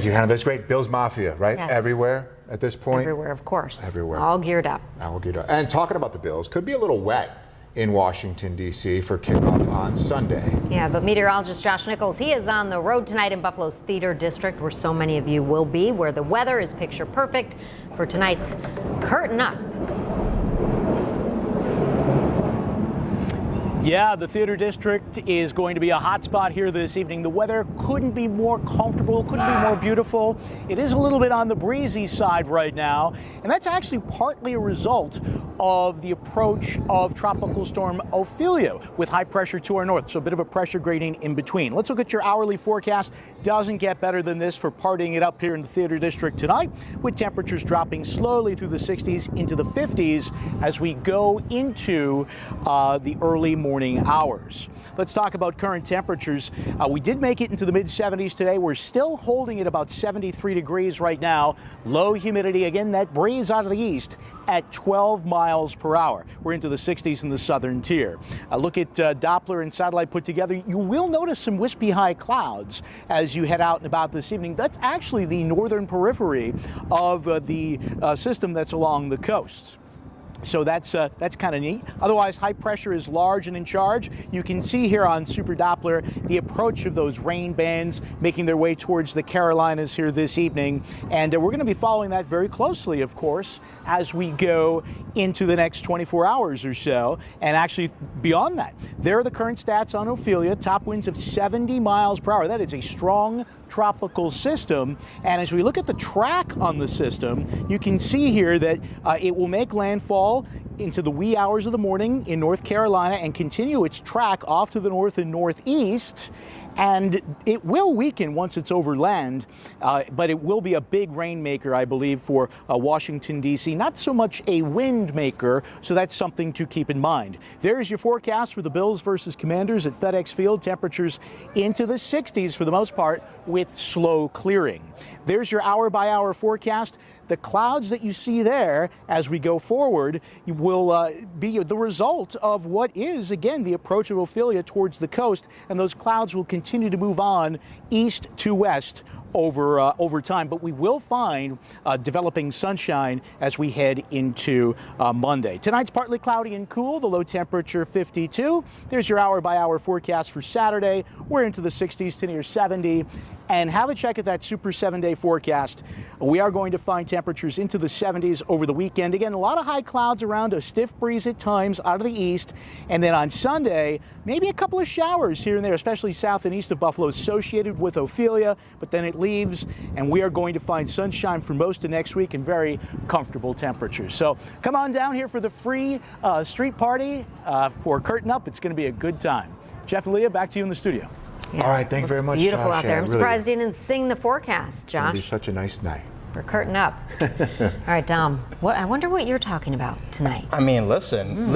Thank you, Hannah. That's great. Bills Mafia, right? Yes. Everywhere at this point? Everywhere, of course. Everywhere. All geared up. All geared up. And talking about the Bills, could be a little wet in Washington, D.C. for kickoff on Sunday. Yeah, but meteorologist Josh Nichols, he is on the road tonight in Buffalo's Theater District, where so many of you will be, where the weather is picture perfect for tonight's Curtain Up. Yeah, the Theater District is going to be a hot spot here this evening. The weather couldn't be more comfortable, couldn't be more beautiful. It is a little bit on the breezy side right now, and that's actually partly a result of the approach of Tropical Storm Ophelia with high pressure to our north, so a bit of a pressure gradient in between. Let's look at your hourly forecast. Doesn't get better than this for partying it up here in the Theater District tonight, with temperatures dropping slowly through the 60s into the 50s as we go into the early morning hours. Let's talk about current temperatures. We did make it into the mid-70s today. We're still holding at about 73 degrees right now. Low humidity, again, that breeze out of the east at 12 miles per hour. We're into the 60s in the southern tier. Look at Doppler and satellite put together. You will notice some wispy high clouds as you head out and about this evening. That's actually the northern periphery of the system that's along the coasts. So that's kind of neat. Otherwise, high pressure is large and in charge. You can see here on Super Doppler the approach of those rain bands making their way towards the Carolinas here this evening. And we're going to be following that very closely, of course, as we go into the next 24 hours or so, and actually beyond that. There are the current stats on Ophelia. Top winds of 70 miles per hour. That is a strong tropical system. And as we look at the track on the system, you can see here that it will make landfall into the wee hours of the morning in North Carolina and continue its track off to the north and northeast. And it will weaken once it's over land, but it will be a big rainmaker, I believe, for Washington, D.C. Not so much a wind maker, so that's something to keep in mind. There's your forecast for the Bills versus Commanders at FedEx Field. Temperatures into the 60s for the most part with slow clearing. There's your hour-by-hour forecast. The clouds that you see there as we go forward will be the result of what is, again, the approach of Ophelia towards the coast, and those clouds will continue to move on east to west over time, but we will find developing sunshine as we head into Monday. Tonight's partly cloudy and cool, the low temperature 52. There's your hour-by-hour forecast for Saturday. We're into the 60s to near 70. And have a check at that Super 7-day forecast. We are going to find temperatures into the 70s over the weekend. Again, a lot of high clouds around, a stiff breeze at times out of the east. And then on Sunday, maybe a couple of showers here and there, especially south and east of Buffalo, associated with Ophelia. But then it leaves, and we are going to find sunshine for most of next week and very comfortable temperatures. So come on down here for the free street party for Curtain Up. It's going to be a good time. Jeff and Leah, back to you in the studio. Yeah, all right, thank you very much, beautiful Josh. out there. Yeah, I'm surprised he didn't sing the forecast, Josh. It's going to be such a nice night. We're Curtain Up. All right, Dom, I wonder what you're talking about tonight. I mean, listen,